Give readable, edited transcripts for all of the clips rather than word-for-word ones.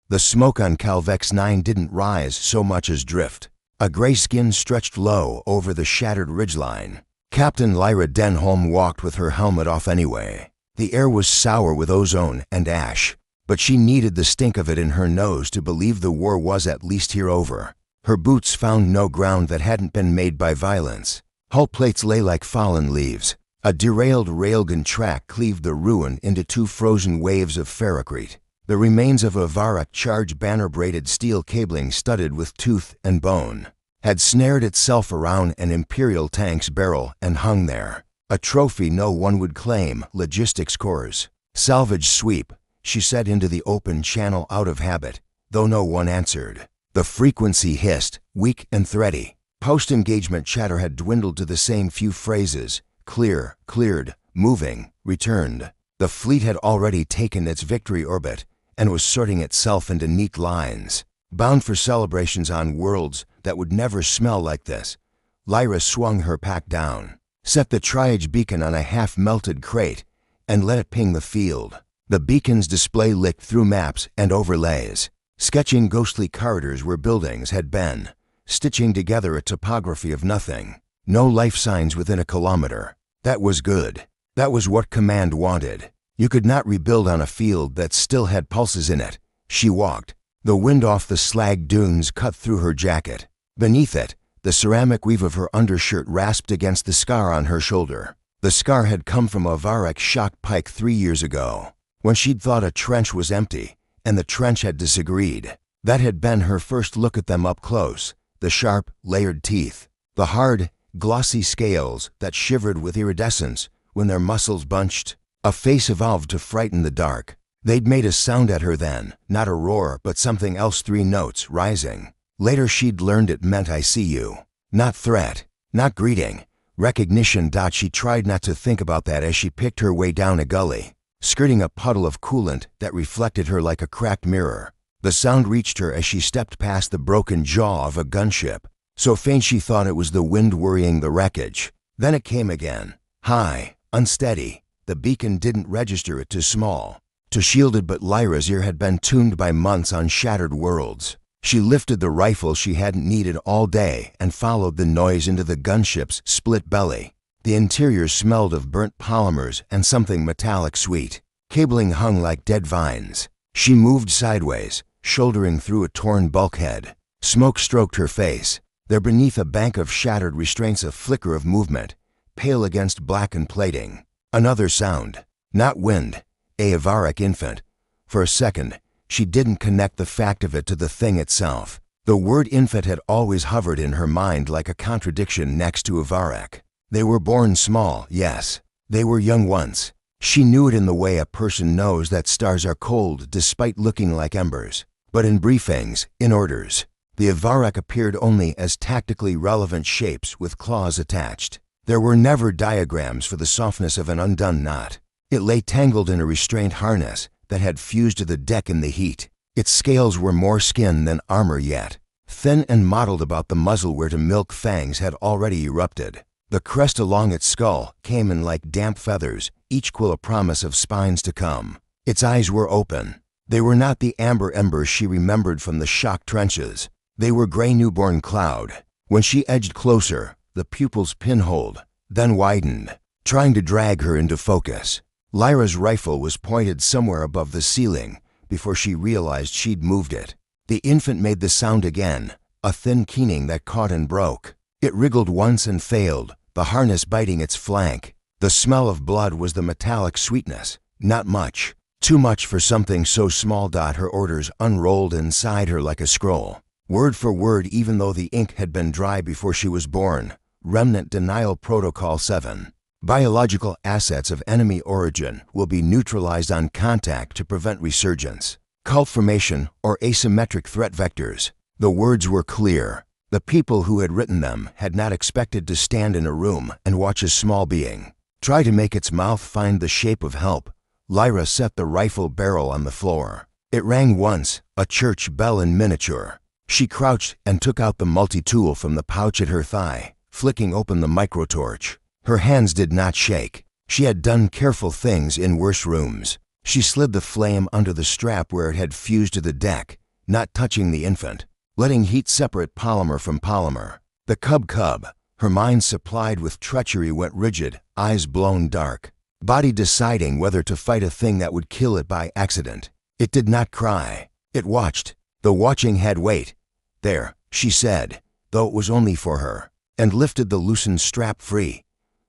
The smoke on Calvex 9 didn't rise so much as drift. A gray skin stretched low over the shattered ridgeline. Captain Lyra Denholm walked with her helmet off anyway. The air was sour with ozone and ash, but she needed the stink of it in her nose to believe the war was at least here over. Her boots found no ground that hadn't been made by violence. Hull plates lay like fallen leaves. A derailed railgun track cleaved the ruin into two frozen waves of ferrocrete. The remains of a Varak charge banner-braided steel cabling studded with tooth and bone had snared itself around an Imperial tank's barrel and hung there. A trophy no one would claim. Logistics cores. Salvage sweep, she said into the open channel out of habit, though no one answered. The frequency hissed, weak and thready. Post-engagement chatter had dwindled to the same few phrases: clear, cleared, moving, returned. The fleet had already taken its victory orbit and was sorting itself into neat lines, bound for celebrations on worlds that would never smell like this. Lyra swung her pack down, set the triage beacon on a half-melted crate, and let it ping the field. The beacon's display licked through maps and overlays, sketching ghostly corridors where buildings had been, stitching together a topography of nothing. No life signs within a kilometer. That was good. That was what Command wanted. You could not rebuild on a field that still had pulses in it. She walked. The wind off the slag dunes cut through her jacket. Beneath it, the ceramic weave of her undershirt rasped against the scar on her shoulder. The scar had come from a Varak shock pike 3 years ago, when she'd thought a trench was empty, and the trench had disagreed. That had been her first look at them up close. The sharp, layered teeth. The hard, glossy scales that shivered with iridescence when their muscles bunched. A face evolved to frighten the dark. They'd made a sound at her then, not a roar, but something else, 3 notes, rising. Later she'd learned it meant "I see you." Not threat, not greeting, recognition. She tried not to think about that as she picked her way down a gully, skirting a puddle of coolant that reflected her like a cracked mirror. The sound reached her as she stepped past the broken jaw of a gunship, so faint she thought it was the wind worrying the wreckage. Then it came again, high, unsteady. The beacon didn't register it too small, too shielded, but Lyra's ear had been tuned by months on shattered worlds. She lifted the rifle she hadn't needed all day and followed the noise into the gunship's split belly. The interior smelled of burnt polymers and something metallic sweet. Cabling hung like dead vines. She moved sideways, shouldering through a torn bulkhead. Smoke stroked her face. There beneath a bank of shattered restraints a flicker of movement, pale against blackened plating. Another sound. Not wind. A Varak infant. For a second, she didn't connect the fact of it to the thing itself. The word infant had always hovered in her mind like a contradiction next to a Varak. They were born small, yes. They were young once. She knew it in the way a person knows that stars are cold despite looking like embers. But in briefings, in orders, the Varak appeared only as tactically relevant shapes with claws attached. There were never diagrams for the softness of an undone knot. It lay tangled in a restraint harness that had fused to the deck in the heat. Its scales were more skin than armor yet, thin and mottled about the muzzle where to milk fangs had already erupted. The crest along its skull came in like damp feathers, each quill a promise of spines to come. Its eyes were open. They were not the amber embers she remembered from the shock trenches. They were gray newborn cloud. When she edged closer, the pupils pinholed, then widened, trying to drag her into focus. Lyra's rifle was pointed somewhere above the ceiling before she realized she'd moved it. The infant made the sound again, a thin keening that caught and broke. It wriggled once and failed, the harness biting its flank. The smell of blood was the metallic sweetness. Not much. Too much for something so small. Her orders unrolled inside her like a scroll. Word for word, even though the ink had been dry before she was born. Remnant Denial Protocol 7. Biological assets of enemy origin will be neutralized on contact to prevent resurgence. Cult formation or asymmetric threat vectors. The words were clear. The people who had written them had not expected to stand in a room and watch a small being try to make its mouth find the shape of help. Lyra set the rifle barrel on the floor. It rang once, a church bell in miniature. She crouched and took out the multi-tool from the pouch at her thigh, flicking open the microtorch. Her hands did not shake. She had done careful things in worse rooms. She slid the flame under the strap where it had fused to the deck, not touching the infant, letting heat separate polymer from polymer. The cub, her mind supplied with treachery, went rigid, eyes blown dark, body deciding whether to fight a thing that would kill it by accident. It did not cry. It watched. The watching had weight. "There," she said, though it was only for her, and lifted the loosened strap free.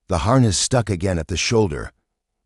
The harness stuck again at the shoulder,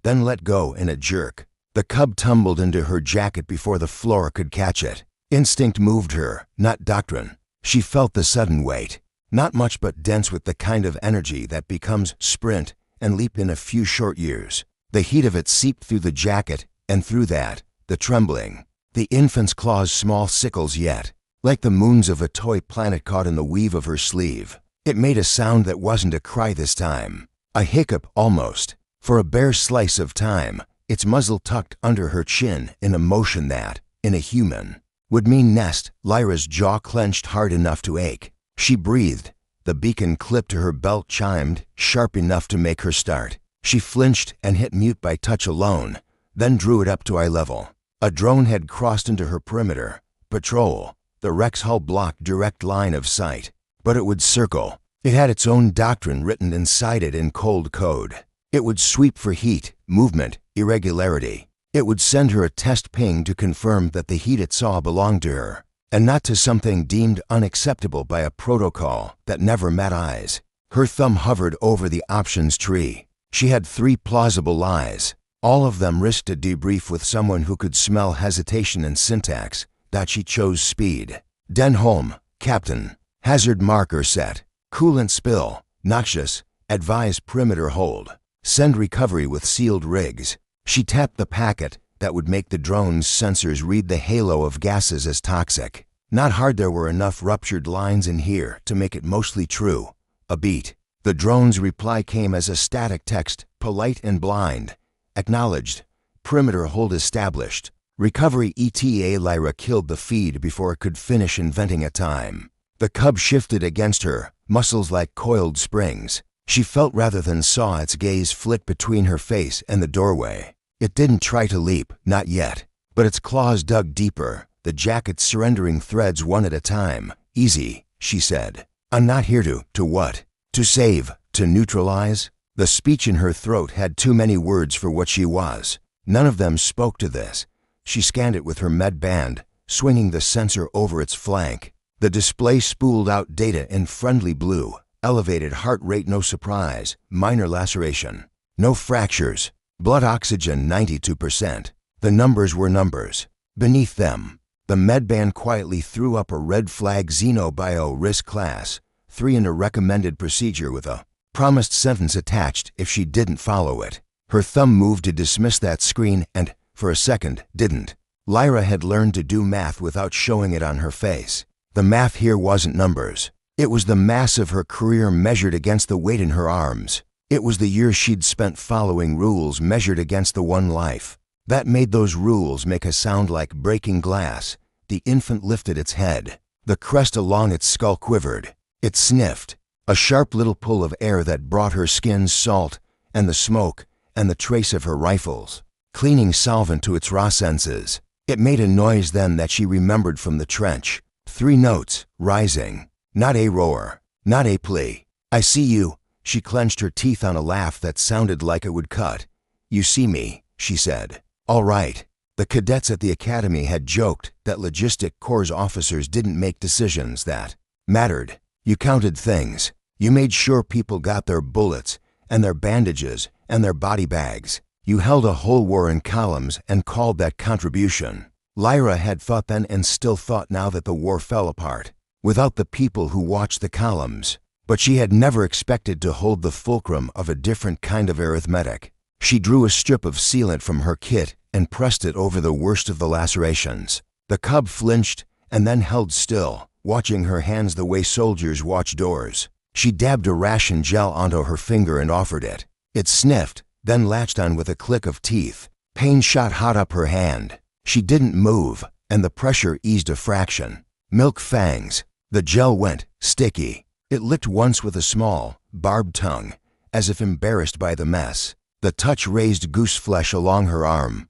then let go in a jerk. The cub tumbled into her jacket before the floor could catch it. Instinct moved her, not doctrine. She felt the sudden weight. Not much, but dense with the kind of energy that becomes sprint and leap in a few short years. The heat of it seeped through the jacket, and through that, the trembling. The infant's claws small sickles yet, like the moons of a toy planet caught in the weave of her sleeve. It made a sound that wasn't a cry this time. A hiccup almost. For a bare slice of time, its muzzle tucked under her chin in a motion that, in a human, would mean nest. Lyra's jaw clenched hard enough to ache. She breathed. The beacon clipped to her belt chimed, sharp enough to make her start. She flinched and hit mute by touch alone, then drew it up to eye level. A drone had crossed into her perimeter. Patrol. The wreck's hull blocked direct line of sight. But it would circle. It had its own doctrine written inside it in cold code. It would sweep for heat, movement, irregularity. It would send her a test ping to confirm that the heat it saw belonged to her, and not to something deemed unacceptable by a protocol that never met eyes. Her thumb hovered over the options tree. She had 3 plausible lies. All of them risked a debrief with someone who could smell hesitation and syntax. That she chose speed. Denholm, Captain. Hazard marker set. Coolant spill. Noxious. Advise perimeter hold. Send recovery with sealed rigs. She tapped the packet that would make the drone's sensors read the halo of gases as toxic. Not hard. There were enough ruptured lines in here to make it mostly true. A beat. The drone's reply came as a static text, polite and blind. Acknowledged. Perimeter hold established. Recovery ETA. Lyra killed the feed before it could finish inventing a time. The cub shifted against her, muscles like coiled springs. She felt rather than saw its gaze flit between her face and the doorway. It didn't try to leap, not yet, but its claws dug deeper, the jacket surrendering threads one at a time. "Easy," she said. "I'm not here to what? To save, to neutralize?" The speech in her throat had too many words for what she was. None of them spoke to this. She scanned it with her med band, swinging the sensor over its flank. The display spooled out data in friendly blue. Elevated heart rate, no surprise. Minor laceration. No fractures. Blood oxygen 92%. The numbers were numbers. Beneath them, the medband quietly threw up a red flag: Xenobio risk class, 3 in a recommended procedure with a promised sentence attached if she didn't follow it. Her thumb moved to dismiss that screen and, for a second, didn't. Lyra had learned to do math without showing it on her face. The math here wasn't numbers. It was the mass of her career measured against the weight in her arms. It was the years she'd spent following rules measured against the one life. That made those rules make a sound like breaking glass. The infant lifted its head. The crest along its skull quivered. It sniffed. A sharp little pull of air that brought her skin salt, and the smoke, and the trace of her rifles. Cleaning solvent to its raw senses. It made a noise then that she remembered from the trench. 3 notes, rising. Not a roar. Not a plea. "I see you." She clenched her teeth on a laugh that sounded like it would cut. "You see me," she said. "All right." The cadets at the academy had joked that logistic corps officers didn't make decisions that mattered. You counted things. You made sure people got their bullets, and their bandages, and their body bags. You held a whole war in columns and called that contribution. Lyra had thought then and still thought now that the war fell apart without the people who watched the columns. But she had never expected to hold the fulcrum of a different kind of arithmetic. She drew a strip of sealant from her kit and pressed it over the worst of the lacerations. The cub flinched and then held still, watching her hands the way soldiers watch doors. She dabbed a ration gel onto her finger and offered it. It sniffed, then latched on with a click of teeth. Pain shot hot up her hand. She didn't move, and the pressure eased a fraction. Milk fangs. The gel went, sticky. It licked once with a small, barbed tongue, as if embarrassed by the mess. The touch raised goose flesh along her arm.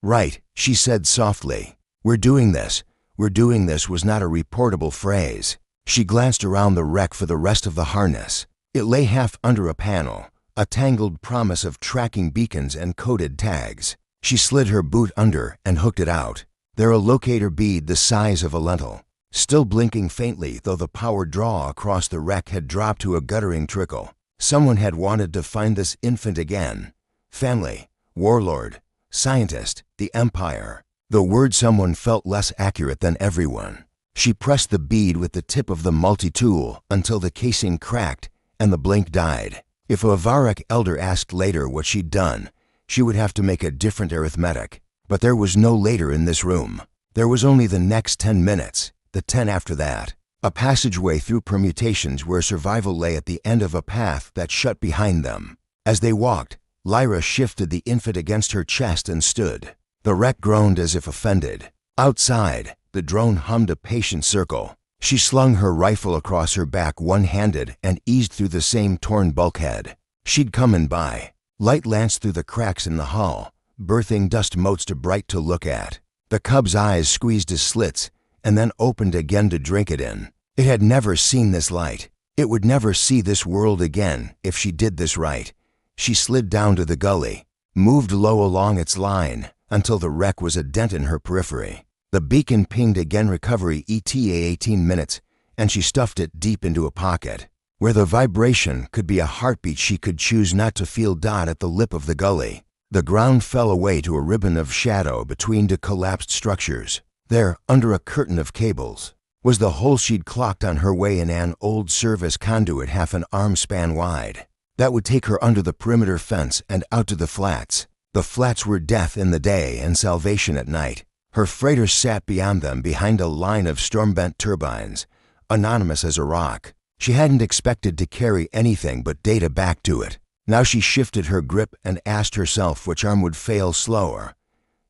"Right," she said softly. We're doing this was not a reportable phrase. She glanced around the wreck for the rest of the harness. It lay half under a panel, a tangled promise of tracking beacons and coded tags. She slid her boot under and hooked it out. There a locator bead the size of a lentil, still blinking faintly though the power draw across the wreck had dropped to a guttering trickle. Someone had wanted to find this infant again. Family, warlord, scientist, the Empire. The word someone felt less accurate than everyone. She pressed the bead with the tip of the multi-tool until the casing cracked and the blink died. If a Varrock elder asked later what she'd done, she would have to make a different arithmetic. But there was no later in this room. There was only the next 10 minutes, the 10 after that. A passageway through permutations where survival lay at the end of a path that shut behind them. As they walked, Lyra shifted the infant against her chest and stood. The wreck groaned as if offended. Outside, the drone hummed a patient circle. She slung her rifle across her back one-handed and eased through the same torn bulkhead. She'd come in by. Light lanced through the cracks in the hull, birthing dust motes too bright to look at. The cub's eyes squeezed to slits and then opened again to drink it in. It had never seen this light. It would never see this world again if she did this right. She slid down to the gully, moved low along its line until the wreck was a dent in her periphery. The beacon pinged again, recovery ETA 18 minutes, and she stuffed it deep into a pocket. Where the vibration could be a heartbeat she could choose not to feel. At the lip of the gully, the ground fell away to a ribbon of shadow between two collapsed structures. There, under a curtain of cables, was the hole she'd clocked on her way in, an old service conduit half an arm span wide. That would take her under the perimeter fence and out to the flats. The flats were death in the day and salvation at night. Her freighter sat beyond them behind a line of storm-bent turbines, anonymous as a rock. She hadn't expected to carry anything but data back to it. Now she shifted her grip and asked herself which arm would fail slower.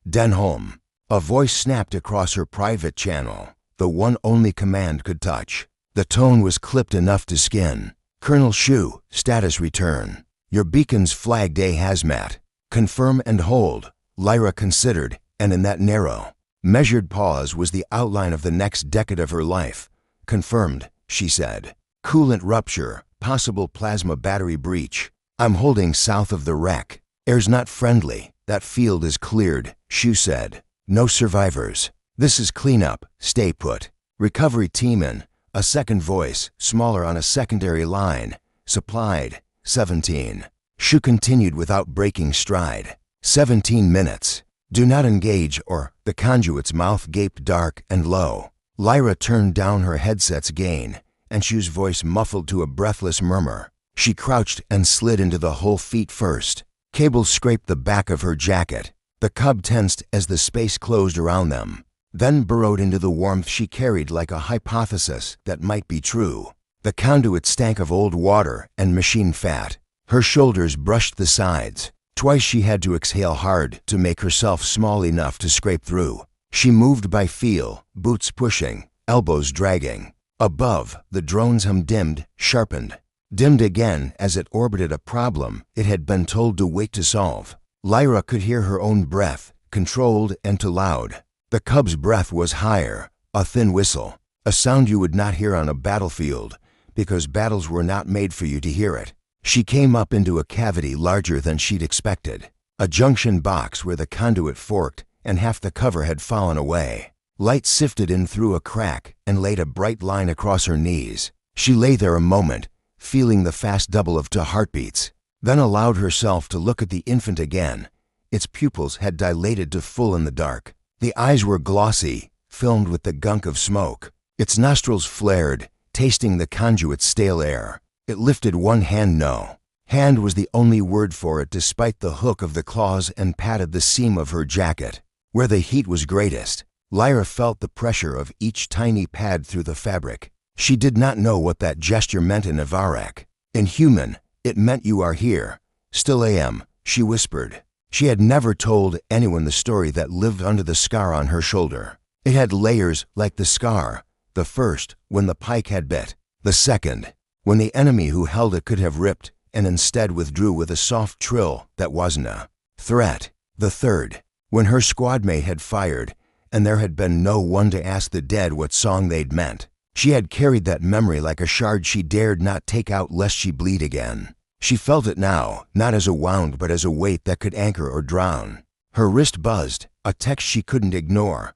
Denholm. A voice snapped across her private channel, the one only command could touch. The tone was clipped enough to skin. Colonel Shu, status return. Your beacon's flagged A hazmat. Confirm and hold. Lyra considered, and in that narrow, measured pause was the outline of the next decade of her life. Confirmed, she said. Coolant rupture, possible plasma battery breach. I'm holding south of the wreck. Air's not friendly. That field is cleared, Shu said. No survivors. This is cleanup. Stay put. Recovery team in. A second voice, smaller on a secondary line. Supplied. 17. Shu continued without breaking stride. 17 minutes. Do not engage or the conduit's mouth gaped dark and low. Lyra turned down her headset's gain, and Shu's voice muffled to a breathless murmur. She crouched and slid into the hole feet first. Cables scraped the back of her jacket. The cub tensed as the space closed around them, then burrowed into the warmth she carried like a hypothesis that might be true. The conduit stank of old water and machine fat. Her shoulders brushed the sides. Twice she had to exhale hard to make herself small enough to scrape through. She moved by feel, boots pushing, elbows dragging. Above, the drone's hum dimmed, sharpened. Dimmed again as it orbited a problem it had been told to wait to solve. Lyra could hear her own breath, controlled and too loud. The cub's breath was higher, a thin whistle, a sound you would not hear on a battlefield, because battles were not made for you to hear it. She came up into a cavity larger than she'd expected, a junction box where the conduit forked and half the cover had fallen away. Light sifted in through a crack and laid a bright line across her knees. She lay there a moment, feeling the fast double of 2 heartbeats, then allowed herself to look at the infant again. Its pupils had dilated to full in the dark. The eyes were glossy, filmed with the gunk of smoke. Its nostrils flared, tasting the conduit's stale air. It lifted one hand. No. Hand was the only word for it despite the hook of the claws, and patted the seam of her jacket. Where the heat was greatest, Lyra felt the pressure of each tiny pad through the fabric. She did not know what that gesture meant in Avarak. In human, it meant you are here. Still am, she whispered. She had never told anyone the story that lived under the scar on her shoulder. It had layers like the scar. The first, when the pike had bit. The second, when the enemy who held it could have ripped and instead withdrew with a soft trill that wasn't a threat. The third, when her squadmate had fired, and there had been no one to ask the dead what song they'd meant. She had carried that memory like a shard she dared not take out lest she bleed again. She felt it now, not as a wound but as a weight that could anchor or drown. Her wrist buzzed, a text she couldn't ignore.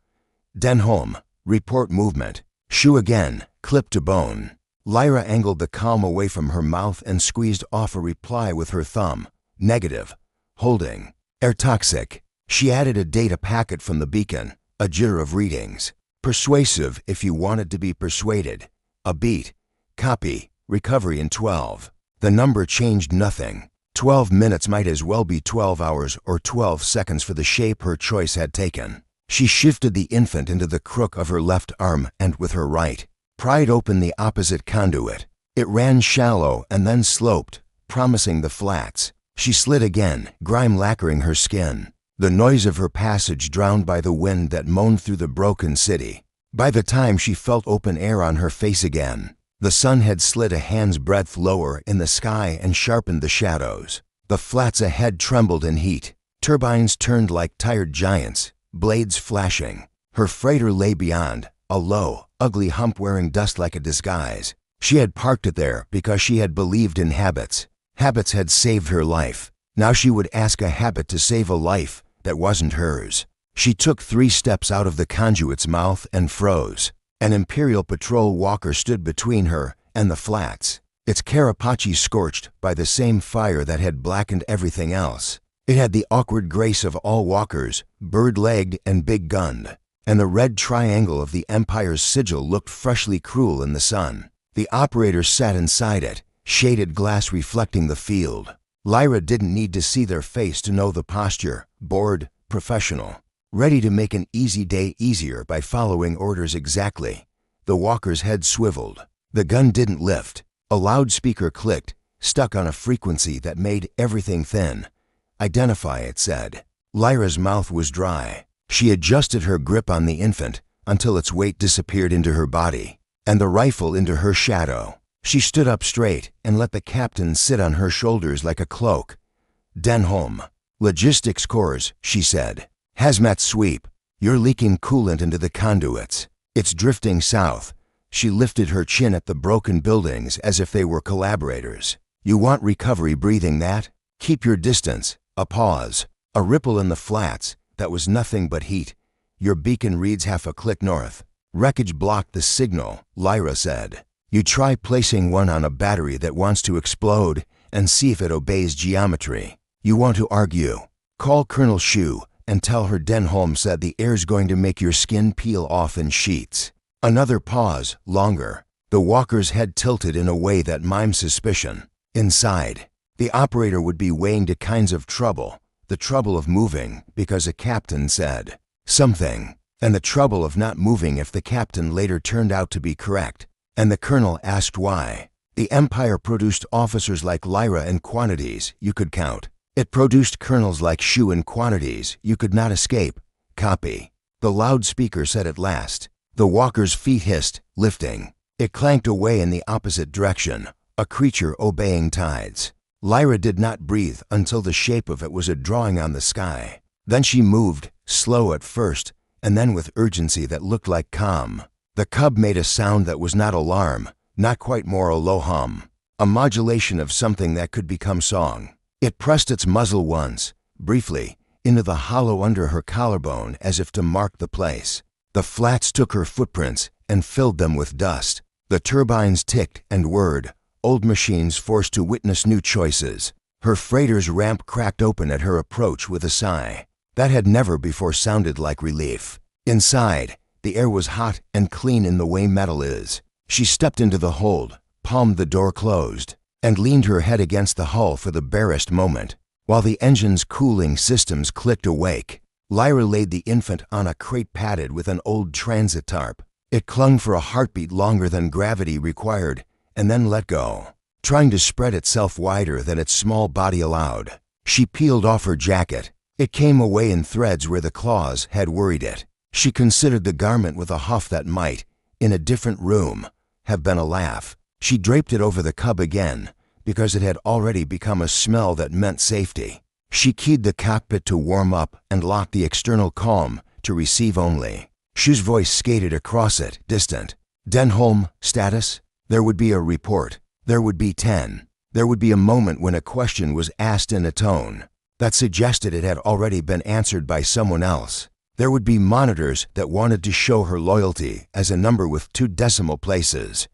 Denholm, report movement. Shoe again, clipped to bone. Lyra angled the calm away from her mouth and squeezed off a reply with her thumb. Negative. Holding. Air toxic. She added a data packet from the beacon, a jitter of readings. Persuasive if you wanted to be persuaded. A beat. Copy. Recovery in 12. The number changed nothing. 12 minutes might as well be 12 hours or 12 seconds for the shape her choice had taken. She shifted the infant into the crook of her left arm and with her right, pried open the opposite conduit. It ran shallow and then sloped, promising the flats. She slid again, grime lacquering her skin. The noise of her passage drowned by the wind that moaned through the broken city. By the time she felt open air on her face again, the sun had slid a hand's breadth lower in the sky and sharpened the shadows. The flats ahead trembled in heat. Turbines turned like tired giants, blades flashing. Her freighter lay beyond, a low, ugly hump wearing dust like a disguise. She had parked it there because she had believed in habits. Habits had saved her life. Now she would ask a habit to save a life that wasn't hers. She took 3 steps out of the conduit's mouth and froze. An Imperial Patrol walker stood between her and the flats, its carapace scorched by the same fire that had blackened everything else. It had the awkward grace of all walkers, bird-legged and big-gunned, and the red triangle of the Empire's sigil looked freshly cruel in the sun. The operator sat inside it, shaded glass reflecting the field. Lyra didn't need to see their face to know the posture, bored, professional, ready to make an easy day easier by following orders exactly. The walker's head swiveled. The gun didn't lift. A loudspeaker clicked, stuck on a frequency that made everything thin. Identify, it said. Lyra's mouth was dry. She adjusted her grip on the infant until its weight disappeared into her body, and the rifle into her shadow. She stood up straight and let the captain sit on her shoulders like a cloak. Denholm. Logistics cores, she said. Hazmat sweep. You're leaking coolant into the conduits. It's drifting south. She lifted her chin at the broken buildings as if they were collaborators. You want recovery breathing that? Keep your distance. A pause. A ripple in the flats. That was nothing but heat. Your beacon reads half a click north. Wreckage blocked the signal, Lyra said. You try placing one on a battery that wants to explode and see if it obeys geometry. You want to argue? Call Colonel Shu and tell her Denholm said the air's going to make your skin peel off in sheets. Another pause, longer. The walker's head tilted in a way that mimed suspicion. Inside, the operator would be weighing the kinds of trouble, the trouble of moving because a captain said something, and the trouble of not moving if the captain later turned out to be correct. And the colonel asked why. The Empire produced officers like Lyra in quantities you could count. It produced colonels like Shu in quantities you could not escape. Copy. The loudspeaker said at last. The walker's feet hissed, lifting. It clanked away in the opposite direction, a creature obeying tides. Lyra did not breathe until the shape of it was a drawing on the sky. Then she moved, slow at first, and then with urgency that looked like calm. The cub made a sound that was not alarm, not quite more a low hum, a modulation of something that could become song. It pressed its muzzle once, briefly, into the hollow under her collarbone as if to mark the place. The flats took her footprints and filled them with dust. The turbines ticked and whirred, old machines forced to witness new choices. Her freighter's ramp cracked open at her approach with a sigh. That had never before sounded like relief. Inside, the air was hot and clean in the way metal is. She stepped into the hold, palmed the door closed, and leaned her head against the hull for the barest moment. While the engine's cooling systems clicked awake, Lyra laid the infant on a crate padded with an old transit tarp. It clung for a heartbeat longer than gravity required, and then let go, trying to spread itself wider than its small body allowed. She peeled off her jacket. It came away in threads where the claws had worried it. She considered the garment with a huff that might, in a different room, have been a laugh. She draped it over the cub again, because it had already become a smell that meant safety. She keyed the cockpit to warm up and locked the external COM to receive only. Shu's voice skated across it, distant. Denholm, status? There would be a report. There would be 10. There would be a moment when a question was asked in a tone that suggested it had already been answered by someone else. There would be monitors that wanted to show her loyalty as a number with 2 decimal places.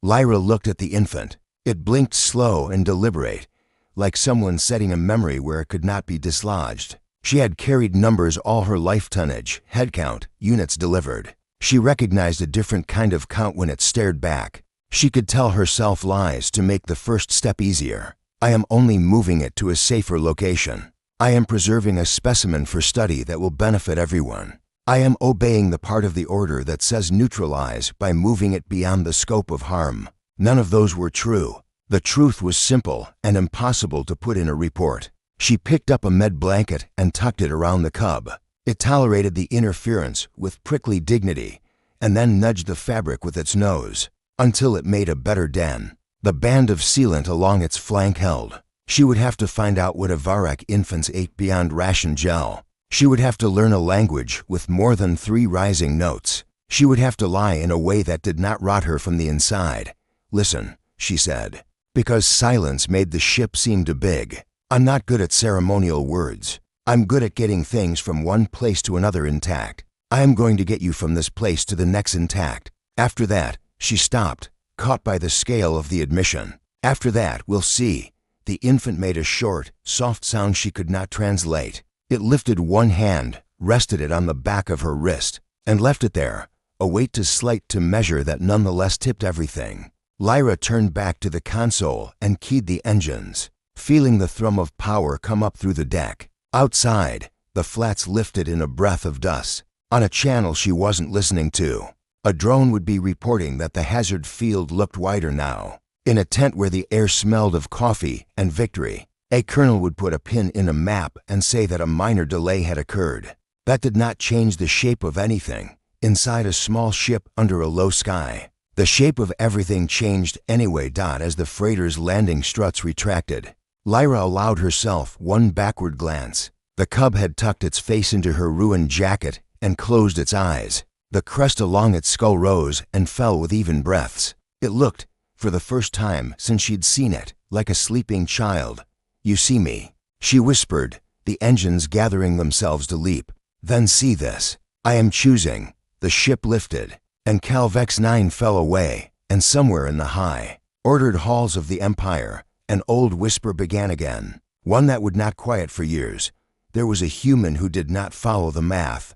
Lyra looked at the infant. It blinked slow and deliberate, like someone setting a memory where it could not be dislodged. She had carried numbers all her life: tonnage, head count, units delivered. She recognized a different kind of count when it stared back. She could tell herself lies to make the first step easier. I am only moving it to a safer location. I am preserving a specimen for study that will benefit everyone. I am obeying the part of the order that says neutralize by moving it beyond the scope of harm. None of those were true. The truth was simple and impossible to put in a report. She picked up a med blanket and tucked it around the cub. It tolerated the interference with prickly dignity and then nudged the fabric with its nose until it made a better den. The band of sealant along its flank held. She would have to find out what Avarak infants ate beyond ration gel. She would have to learn a language with more than 3 rising notes. She would have to lie in a way that did not rot her from the inside. Listen, she said, because silence made the ship seem too big. I'm not good at ceremonial words. I'm good at getting things from one place to another intact. I am going to get you from this place to the next intact. After that, she stopped, caught by the scale of the admission. After that, we'll see. The infant made a short, soft sound she could not translate. It lifted one hand, rested it on the back of her wrist, and left it there, a weight too slight to measure that nonetheless tipped everything. Lyra turned back to the console and keyed the engines, feeling the thrum of power come up through the deck. Outside, the flats lifted in a breath of dust. On a channel she wasn't listening to, a drone would be reporting that the hazard field looked wider now. In a tent where the air smelled of coffee and victory, a colonel would put a pin in a map and say that a minor delay had occurred. That did not change the shape of anything. Inside a small ship under a low sky, the shape of everything changed anyway. As the freighter's landing struts retracted, Lyra allowed herself one backward glance. The cub had tucked its face into her ruined jacket and closed its eyes. The crest along its skull rose and fell with even breaths. It looked, for the first time since she'd seen it, like a sleeping child. You see me, she whispered, the engines gathering themselves to leap. Then see this. I am choosing. The ship lifted, and Calvex 9 fell away, and somewhere in the high, ordered halls of the Empire, an old whisper began again, one that would not quiet for years. There was a human who did not follow the math.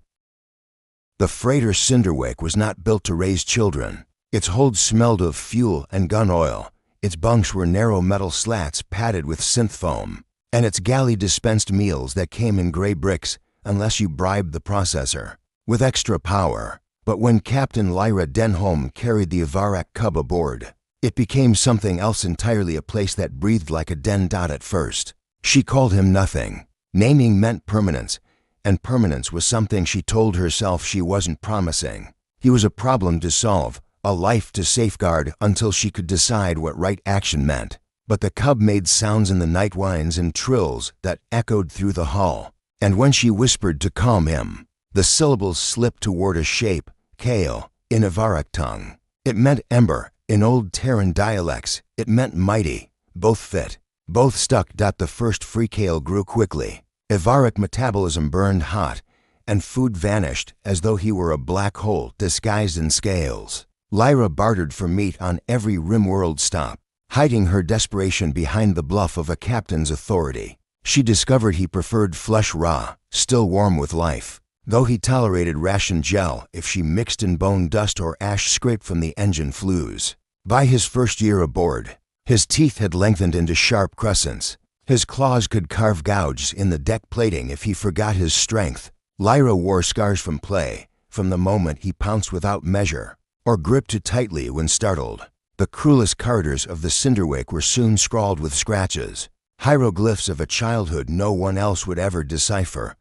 The freighter Cinderwake was not built to raise children. Its hold smelled of fuel and gun oil. Its bunks were narrow metal slats padded with synth foam, and its galley dispensed meals that came in gray bricks unless you bribed the processor with extra power. But when Captain Lyra Denholm carried the Avarak cub aboard, it became something else entirely, a place that breathed like a den. At first, she called him nothing. Naming meant permanence, and permanence was something she told herself she wasn't promising. He was a problem to solve, a life to safeguard until she could decide what right action meant. But the cub made sounds in the night whines and trills that echoed through the hull, and when she whispered to calm him, the syllables slipped toward a shape, Kale, in Avarak tongue. It meant ember. In old Terran dialects, it meant mighty. Both fit. Both stuck. The first free Kale grew quickly. Avarak metabolism burned hot, and food vanished as though he were a black hole disguised in scales. Lyra bartered for meat on every Rimworld stop, hiding her desperation behind the bluff of a captain's authority. She discovered he preferred flesh raw, still warm with life, though he tolerated ration gel if she mixed in bone dust or ash scraped from the engine flues. By his first year aboard, his teeth had lengthened into sharp crescents. His claws could carve gouges in the deck plating if he forgot his strength. Lyra wore scars from play, from the moment he pounced without measure, or gripped too tightly when startled. The cruelest corridors of the Cinderwake were soon scrawled with scratches, hieroglyphs of a childhood no one else would ever decipher.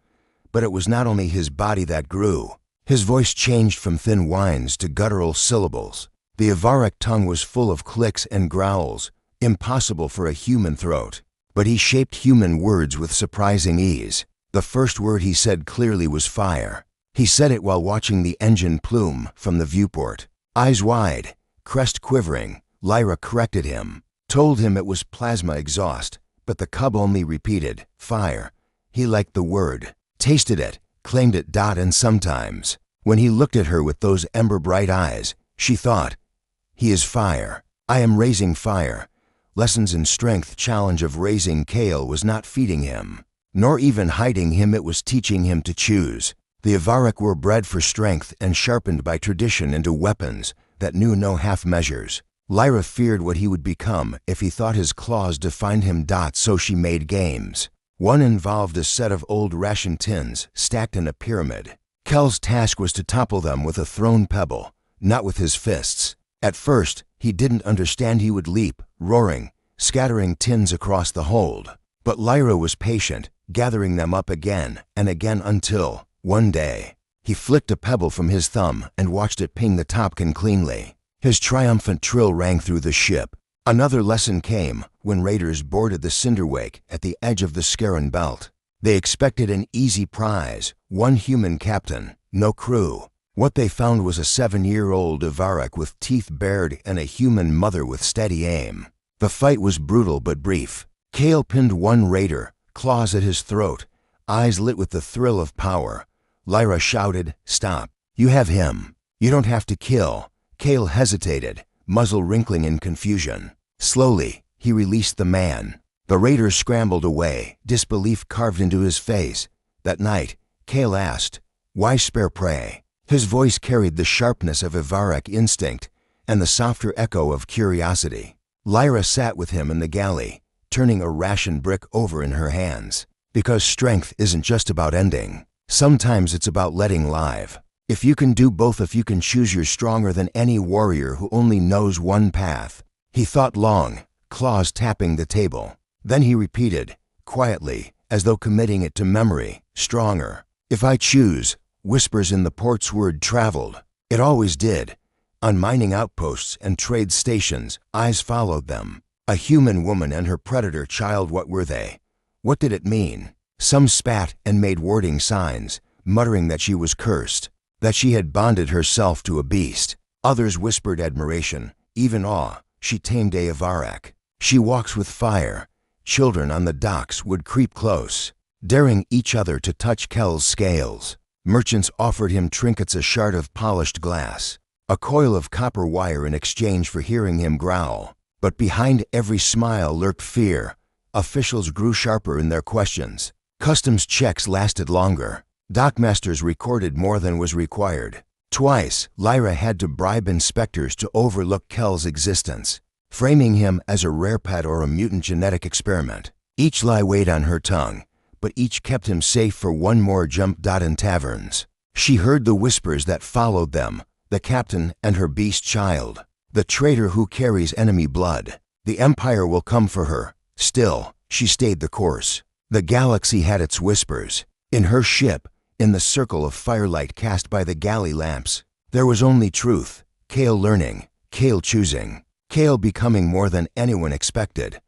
But it was not only his body that grew. His voice changed from thin whines to guttural syllables. The Avarak tongue was full of clicks and growls, impossible for a human throat. But he shaped human words with surprising ease. The first word he said clearly was fire. He said it while watching the engine plume from the viewport. Eyes wide, crest quivering, Lyra corrected him, told him it was plasma exhaust, but the cub only repeated, fire. He liked the word, tasted it, claimed it. And sometimes, when he looked at her with those ember-bright eyes, she thought, he is fire. I am raising fire. Lessons in strength challenge of raising Kale was not feeding him, nor even hiding him. It was teaching him to choose. The Avarok were bred for strength and sharpened by tradition into weapons that knew no half measures. Lyra feared what he would become if he thought his claws defined him. So she made games. One involved a set of old ration tins stacked in a pyramid. Kel's task was to topple them with a thrown pebble, not with his fists. At first, he didn't understand. He would leap, roaring, scattering tins across the hold. But Lyra was patient, gathering them up again and again until, one day, he flicked a pebble from his thumb and watched it ping the topkin cleanly. His triumphant trill rang through the ship. Another lesson came when raiders boarded the Cinderwake at the edge of the Scarran Belt. They expected an easy prize, one human captain, no crew. What they found was a 7-year-old Avarok with teeth bared and a human mother with steady aim. The fight was brutal but brief. Kale pinned one raider, claws at his throat, eyes lit with the thrill of power. Lyra shouted, stop. You have him. You don't have to kill. Kale hesitated, muzzle wrinkling in confusion. Slowly, he released the man. The raider scrambled away, disbelief carved into his face. That night, Kale asked, why spare prey? His voice carried the sharpness of Avarok instinct and the softer echo of curiosity. Lyra sat with him in the galley, turning a ration brick over in her hands. Because strength isn't just about ending. Sometimes it's about letting live. If you can do both, if you can choose, you're stronger than any warrior who only knows one path. He thought long, claws tapping the table. Then he repeated, quietly, as though committing it to memory, stronger. If I choose, whispers in the port's word traveled. It always did. On mining outposts and trade stations, eyes followed them. A human woman and her predator child, what were they? What did it mean? Some spat and made wording signs, muttering that she was cursed, that she had bonded herself to a beast. Others whispered admiration, even awe. She tamed a Avarok. She walks with fire. Children on the docks would creep close, daring each other to touch Kel's scales. Merchants offered him trinkets, a shard of polished glass, a coil of copper wire in exchange for hearing him growl. But behind every smile lurked fear. Officials grew sharper in their questions. Customs checks lasted longer. Dockmasters recorded more than was required. Twice, Lyra had to bribe inspectors to overlook Kel's existence, framing him as a rare pet or a mutant genetic experiment. Each lie weighed on her tongue, but each kept him safe for one more jump. In taverns, she heard the whispers that followed them, the captain and her beast child, the traitor who carries enemy blood. The Empire will come for her. Still, she stayed the course. The galaxy had its whispers. In her ship, in the circle of firelight cast by the galley lamps, there was only truth. Kale learning, Kale choosing, Kale becoming more than anyone expected.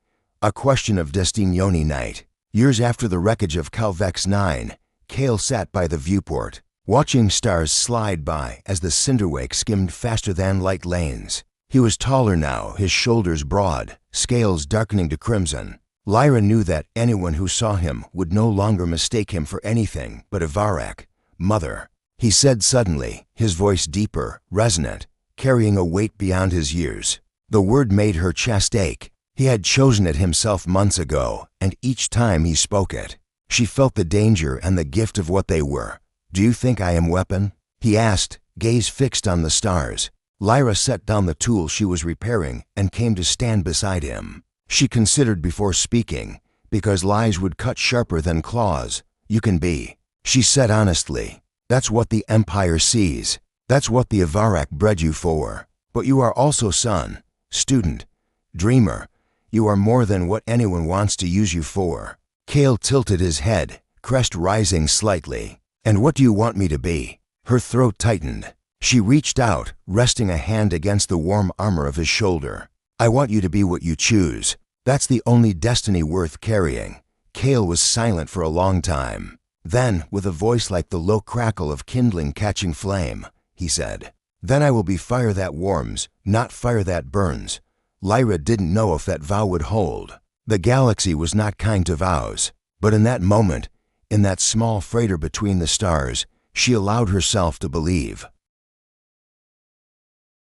A question of Destinioni night. Years after the wreckage of Calvex 9, Kale sat by the viewport, watching stars slide by as the Cinderwake skimmed faster than light lanes. He was taller now, his shoulders broad, scales darkening to crimson. Lyra knew that anyone who saw him would no longer mistake him for anything but Avarok, mother. He said suddenly, his voice deeper, resonant, carrying a weight beyond his years. The word made her chest ache. He had chosen it himself months ago, and each time he spoke it, she felt the danger and the gift of what they were. Do you think I am weapon? He asked, gaze fixed on the stars. Lyra set down the tool she was repairing and came to stand beside him. She considered before speaking, because lies would cut sharper than claws. You can be, she said honestly. That's what the Empire sees. That's what the Avarok bred you for. But you are also son, student, dreamer. You are more than what anyone wants to use you for. Kale tilted his head, crest rising slightly. And what do you want me to be? Her throat tightened. She reached out, resting a hand against the warm armor of his shoulder. I want you to be what you choose. That's the only destiny worth carrying." Kale was silent for a long time. Then, with a voice like the low crackle of kindling catching flame, he said, "Then I will be fire that warms, not fire that burns." Lyra didn't know if that vow would hold. The galaxy was not kind to vows, but in that moment, in that small freighter between the stars, she allowed herself to believe.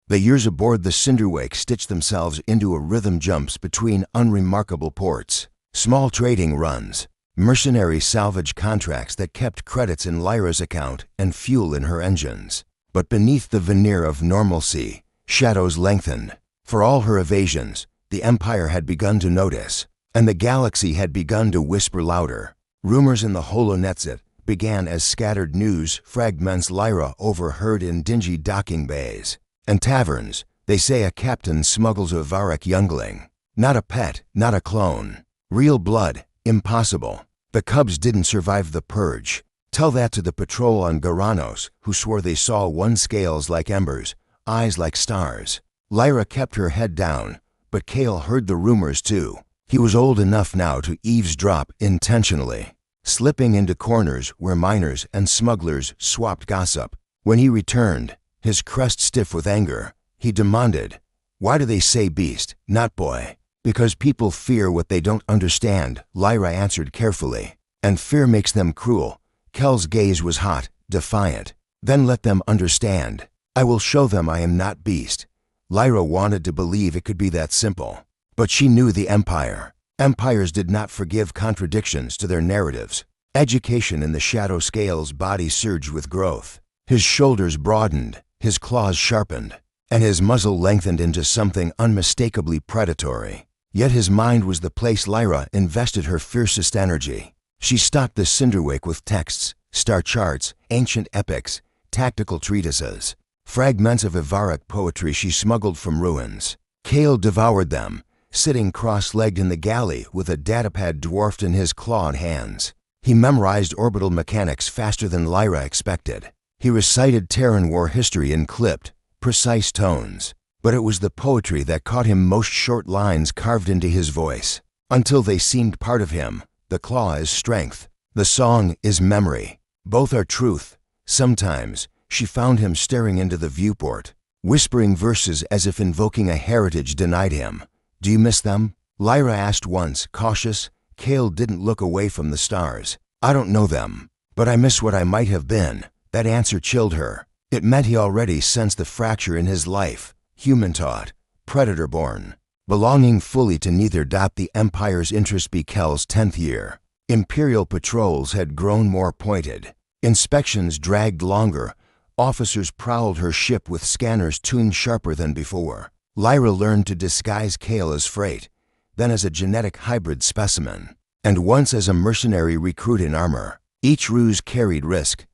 The years aboard the Cinderwake stitched themselves into a rhythm jumps between unremarkable ports, small trading runs, mercenary salvage contracts that kept credits in Lyra's account and fuel in her engines. But beneath the veneer of normalcy, shadows lengthened. For all her evasions, the Empire had begun to notice, and the galaxy had begun to whisper louder. Rumors in the Holonetzit began as scattered news fragments Lyra overheard in dingy docking bays and taverns. They say a captain smuggles a Varric youngling. Not a pet, not a clone. Real blood, impossible. The cubs didn't survive the purge. Tell that to the patrol on Garanos, who swore they saw one scales like embers, eyes like stars. Lyra kept her head down, but Kale heard the rumors too. He was old enough now to eavesdrop intentionally, slipping into corners where miners and smugglers swapped gossip. When he returned, his crest stiff with anger, he demanded, "Why do they say beast, not boy?" "Because people fear what they don't understand," Lyra answered carefully. "And fear makes them cruel." Kel's gaze was hot, defiant. "Then let them understand. I will show them I am not beast." Lyra wanted to believe it could be that simple. But she knew the Empire. Empires did not forgive contradictions to their narratives. Education in the shadow scale's body surged with growth. His shoulders broadened, his claws sharpened, and his muzzle lengthened into something unmistakably predatory. Yet his mind was the place Lyra invested her fiercest energy. She stocked the Cinderwake with texts, star charts, ancient epics, tactical treatises, fragments of Ivaric poetry she smuggled from ruins. Kale devoured them, sitting cross-legged in the galley with a datapad dwarfed in his clawed hands. He memorized orbital mechanics faster than Lyra expected. He recited Terran war history in clipped, precise tones. But it was the poetry that caught him most short lines carved into his voice, until they seemed part of him. The claw is strength. The song is memory. Both are truth. Sometimes, she found him staring into the viewport, whispering verses as if invoking a heritage denied him. "Do you miss them?" Lyra asked once, cautious. Kale didn't look away from the stars. "I don't know them, but I miss what I might have been." That answer chilled her. It meant he already sensed the fracture in his life. Human-taught, predator-born, belonging fully to neither. The Empire's interest be Kel's 10th year. Imperial patrols had grown more pointed. Inspections dragged longer. Officers prowled her ship with scanners tuned sharper than before. Lyra learned to disguise Kale as freight, then as a genetic hybrid specimen, and once as a mercenary recruit in armor. Each ruse carried risk.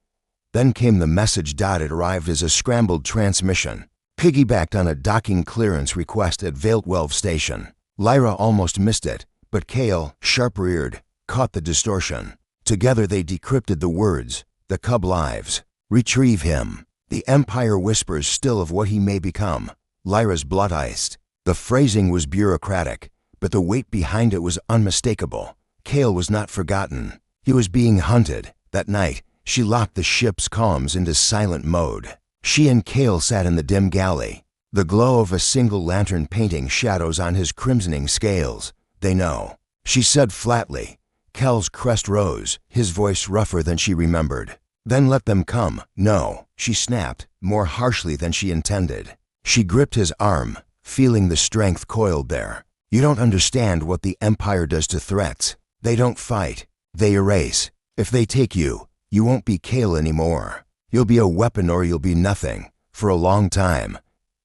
Then came the message. It arrived as a scrambled transmission, piggybacked on a docking clearance request at Vailtwelve Station. Lyra almost missed it, but Kale, sharp-reared, caught the distortion. Together they decrypted the words, "The cub lives. Retrieve him. The Empire whispers still of what he may become." Lyra's blood iced. The phrasing was bureaucratic, but the weight behind it was unmistakable. Kale was not forgotten. He was being hunted. That night, she locked the ship's comms into silent mode. She and Kale sat in the dim galley, the glow of a single lantern painting shadows on his crimsoning scales. "They know," she said flatly. Kel's crest rose, his voice rougher than she remembered. "Then let them come." "No," she snapped, more harshly than she intended. She gripped his arm, feeling the strength coiled there. "You don't understand what the Empire does to threats. They don't fight. They erase. If they take you, you won't be Kale anymore. You'll be a weapon or you'll be nothing. For a long time."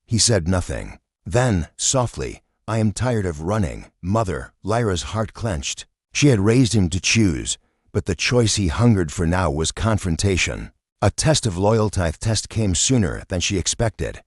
He said nothing. Then, softly, "I am tired of running, Mother." Lyra's heart clenched. She had raised him to choose, but the choice he hungered for now was confrontation. A test of loyalty came sooner than she expected.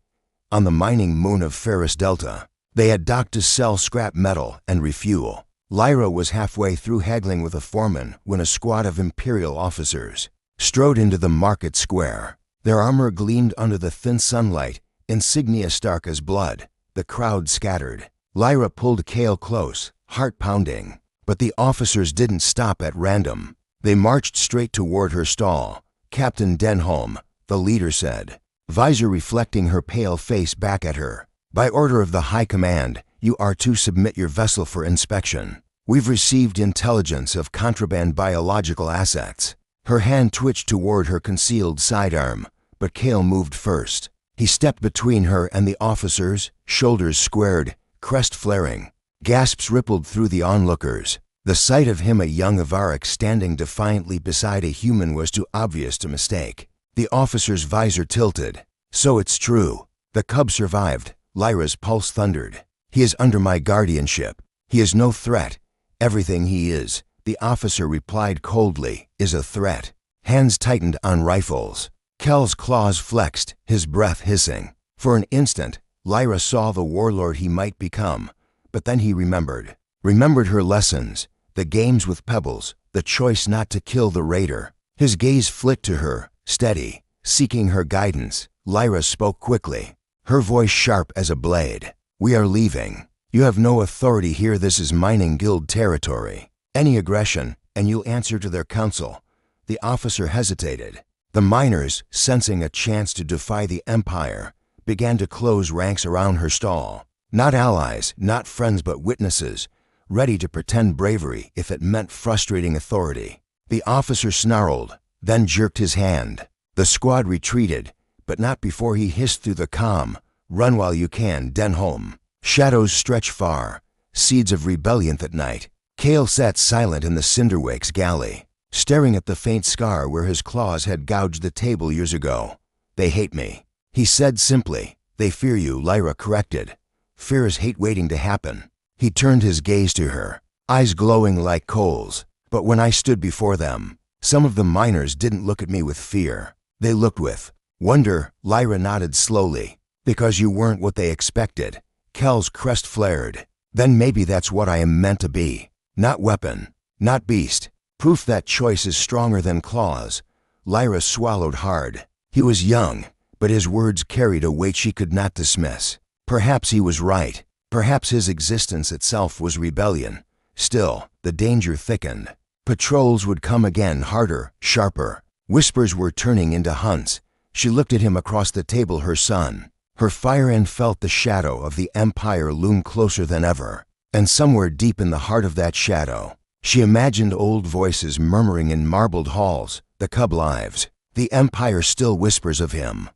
On the mining moon of Ferris Delta, they had docked to sell scrap metal and refuel. Lyra was halfway through haggling with a foreman when a squad of Imperial officers strode into the market square. Their armor gleamed under the thin sunlight, insignia stark as blood. The crowd scattered. Lyra pulled Cale close, heart pounding. But the officers didn't stop at random. They marched straight toward her stall. "Captain Denholm," the leader said, visor reflecting her pale face back at her. "By order of the High Command, you are to submit your vessel for inspection. We've received intelligence of contraband biological assets." Her hand twitched toward her concealed sidearm, but Cale moved first. He stepped between her and the officers, shoulders squared, crest flaring. Gasps rippled through the onlookers. The sight of him, a young Avaric standing defiantly beside a human, was too obvious to mistake. The officer's visor tilted. "So it's true. The cub survived," Lyra's pulse thundered. "He is under my guardianship. He is no threat. Everything he is," the officer replied coldly, "is a threat." Hands tightened on rifles. Kel's claws flexed, his breath hissing. For an instant, Lyra saw the warlord he might become, but then he remembered her lessons, the games with pebbles, the choice not to kill the raider. His gaze flicked to her, steady, seeking her guidance. Lyra spoke quickly, her voice sharp as a blade. "We are leaving. You have no authority here. This is mining guild territory. Any aggression, and you'll answer to their council." The officer hesitated. The miners, sensing a chance to defy the Empire, began to close ranks around her stall. Not allies, not friends, but witnesses, ready to pretend bravery if it meant frustrating authority. The officer snarled, then jerked his hand. The squad retreated, but not before he hissed through the comm, "Run while you can, Denholm." Shadows stretch far, seeds of rebellion that night. Cale sat silent in the Cinderwake's galley, staring at the faint scar where his claws had gouged the table years ago. "They hate me," he said simply. "They fear you," Lyra corrected. "Fear is hate waiting to happen." He turned his gaze to her, eyes glowing like coals. "But when I stood before them, some of the miners didn't look at me with fear. They looked with wonder." Lyra nodded slowly. "Because you weren't what they expected." Kel's crest flared. "Then maybe that's what I am meant to be. Not weapon, not beast. Proof that choice is stronger than claws." Lyra swallowed hard. He was young, but his words carried a weight she could not dismiss. Perhaps he was right. Perhaps his existence itself was rebellion. Still, the danger thickened. Patrols would come again, harder, sharper. Whispers were turning into hunts. She looked at him across the table, her son. Her fire, and felt the shadow of the Empire loom closer than ever. And somewhere deep in the heart of that shadow, she imagined old voices murmuring in marbled halls, "The cub lives. The Empire still whispers of him."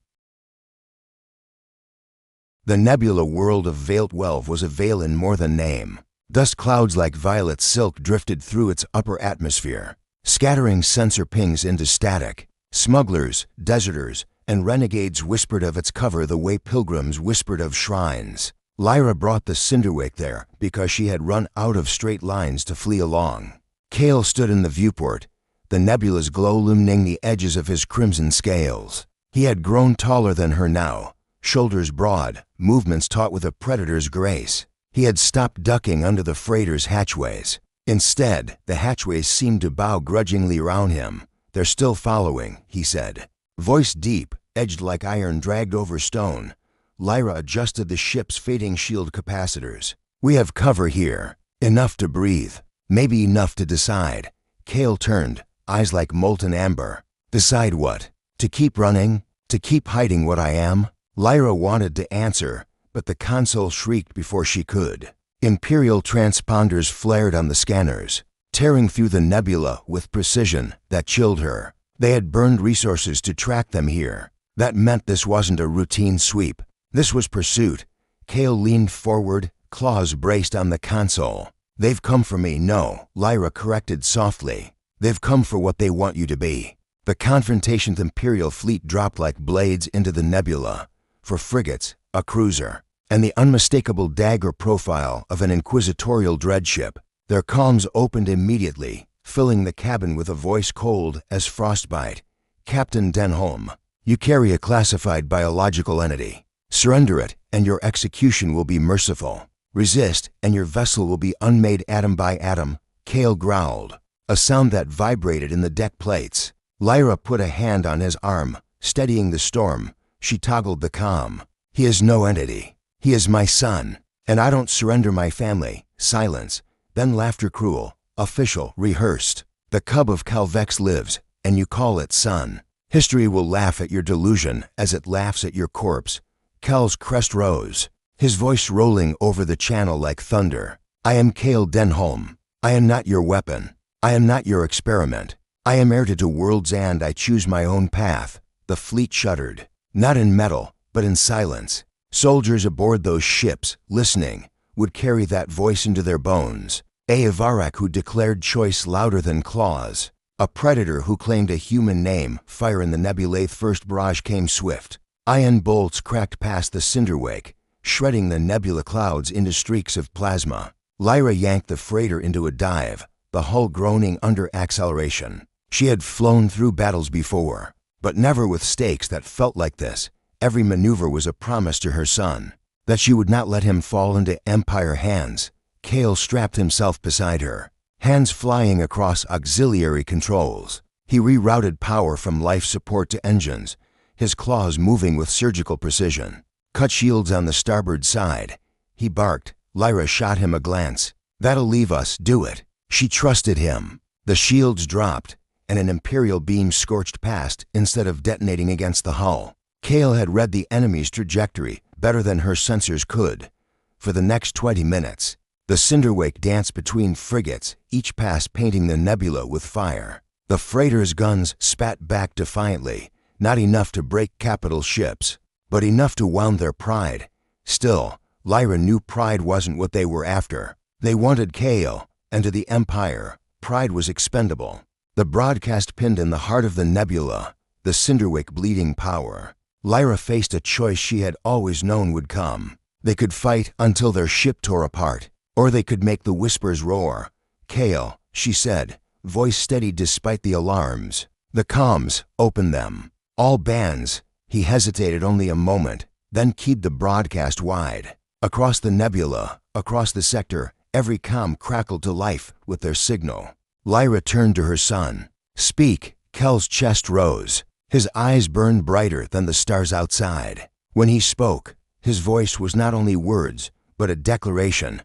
The nebula world of Veiled Welve was a veil in more than name. Dust clouds like violet silk drifted through its upper atmosphere, scattering sensor pings into static. Smugglers, deserters, and renegades whispered of its cover the way pilgrims whispered of shrines. Lyra brought the Cinderwake there because she had run out of straight lines to flee along. Cale stood in the viewport, the nebula's glow illumining the edges of his crimson scales. He had grown taller than her now, shoulders broad, movements taut with a predator's grace. He had stopped ducking under the freighter's hatchways. Instead, the hatchways seemed to bow grudgingly around him. "They're still following," he said. Voice deep, edged like iron dragged over stone. Lyra adjusted the ship's fading shield capacitors. "We have cover here. Enough to breathe. Maybe enough to decide." Cale turned, eyes like molten amber. "Decide what? To keep running? To keep hiding what I am?" Lyra wanted to answer, but the console shrieked before she could. Imperial transponders flared on the scanners, tearing through the nebula with precision that chilled her. They had burned resources to track them here. That meant this wasn't a routine sweep. This was pursuit. Cale leaned forward, claws braced on the console. "They've come for me." "No," Lyra corrected softly. "They've come for what they want you to be." The confrontation's Imperial fleet dropped like blades into the nebula. For frigates, a cruiser, and the unmistakable dagger profile of an inquisitorial dreadship. Their comms opened immediately, filling the cabin with a voice cold as frostbite. "Captain Denholm, you carry a classified biological entity. Surrender it, and your execution will be merciful. Resist, and your vessel will be unmade atom by atom." Cale growled, a sound that vibrated in the deck plates. Lyra put a hand on his arm, steadying the storm. She toggled the comm. "He is no entity. He is my son." And I don't surrender my family. Silence. Then laughter cruel. Official. Rehearsed. The cub of Calvex lives, and you call it son. History will laugh at your delusion as it laughs at your corpse. Cal's crest rose, his voice rolling over the channel like thunder. I am Cale Denholm. I am not your weapon. I am not your experiment. I am heir to worlds and I choose my own path. The fleet shuddered, not in metal, but in silence. Soldiers aboard those ships, listening, would carry that voice into their bones. A Avarak who declared choice louder than claws. A predator who claimed a human name. Fire in the nebulae. First barrage came swift. Iron bolts cracked past the cinderwake, shredding the nebula clouds into streaks of plasma. Lyra yanked the freighter into a dive, the hull groaning under acceleration. She had flown through battles before, but never with stakes that felt like this. Every maneuver was a promise to her son, that she would not let him fall into Empire hands. Cale strapped himself beside her, hands flying across auxiliary controls. He rerouted power from life support to engines, his claws moving with surgical precision. Cut shields on the starboard side. He barked. Lyra shot him a glance. That'll leave us. Do it. She trusted him. The shields dropped, and an Imperial beam scorched past instead of detonating against the hull. Cale had read the enemy's trajectory better than her sensors could. For the next 20 minutes, the cinderwake danced between frigates, each pass painting the nebula with fire. The freighter's guns spat back defiantly, not enough to break capital ships, but enough to wound their pride. Still, Lyra knew pride wasn't what they were after. They wanted Cale, and to the Empire, pride was expendable. The broadcast pinned in the heart of the nebula, the cinderwake bleeding power. Lyra faced a choice she had always known would come. They could fight until their ship tore apart, or they could make the whispers roar. Cale, she said, voice steady despite the alarms. The comms, open them. All bands. He hesitated only a moment, then keyed the broadcast wide. Across the nebula, across the sector, every comm crackled to life with their signal. Lyra turned to her son. Speak. Kel's chest rose. His eyes burned brighter than the stars outside. When he spoke, his voice was not only words, but a declaration.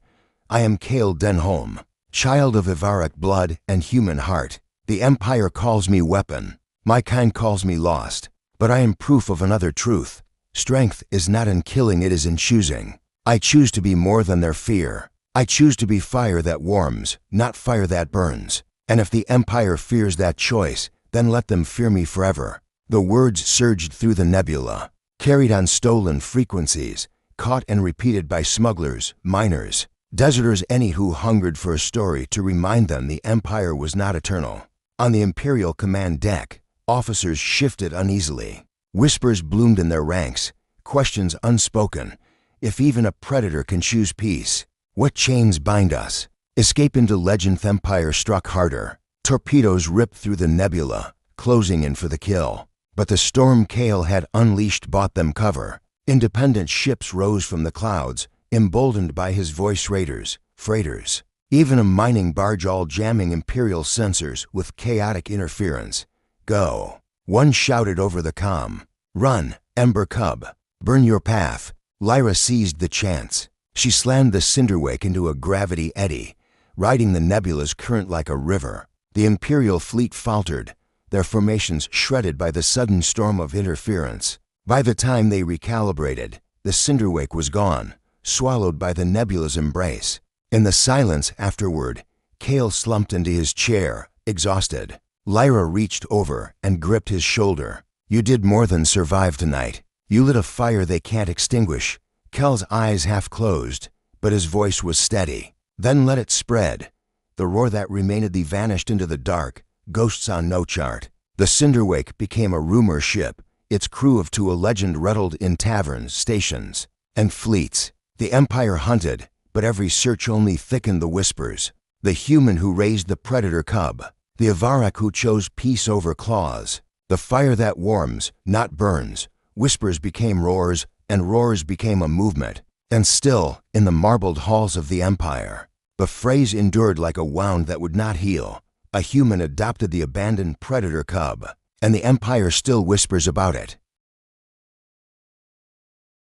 I am Cale Denholm, child of Avarak blood and human heart. The Empire calls me weapon. My kind calls me lost. But I am proof of another truth. Strength is not in killing, it is in choosing. I choose to be more than their fear. I choose to be fire that warms, not fire that burns. And if the Empire fears that choice, then let them fear me forever. The words surged through the nebula, carried on stolen frequencies, caught and repeated by smugglers, miners, deserters, any who hungered for a story to remind them the Empire was not eternal. On the Imperial command deck, officers shifted uneasily. Whispers bloomed in their ranks, questions unspoken. If even a predator can choose peace, what chains bind us? Escape into legend. Empire struck harder. Torpedoes ripped through the nebula, closing in for the kill. But the storm Cale had unleashed bought them cover. Independent ships rose from the clouds, emboldened by his voice. Raiders, freighters, even a mining barge, all jamming Imperial sensors with chaotic interference. Go. One shouted over the comm. Run, Ember Cub. Burn your path. Lyra seized the chance. She slammed the cinderwake into a gravity eddy, riding the nebula's current like a river. The Imperial fleet faltered, their formations shredded by the sudden storm of interference. By the time they recalibrated, the cinderwake was gone, swallowed by the nebula's embrace. In the silence afterward, Cale slumped into his chair, exhausted. Lyra reached over and gripped his shoulder. You did more than survive tonight. You lit a fire they can't extinguish. Kel's eyes half closed, but his voice was steady. Then let it spread. The roar that remained vanished into the dark, ghosts on no chart. The cinderwake became a rumor ship, its crew of to a legend rattled in taverns, stations, and fleets. The Empire hunted, but every search only thickened the whispers. The human who raised the predator cub, the Avarak who chose peace over claws, the fire that warms, not burns. Whispers became roars, and roars became a movement. And still, in the marbled halls of the Empire, the phrase endured like a wound that would not heal. A human adopted the abandoned predator cub, and the Empire still whispers about it.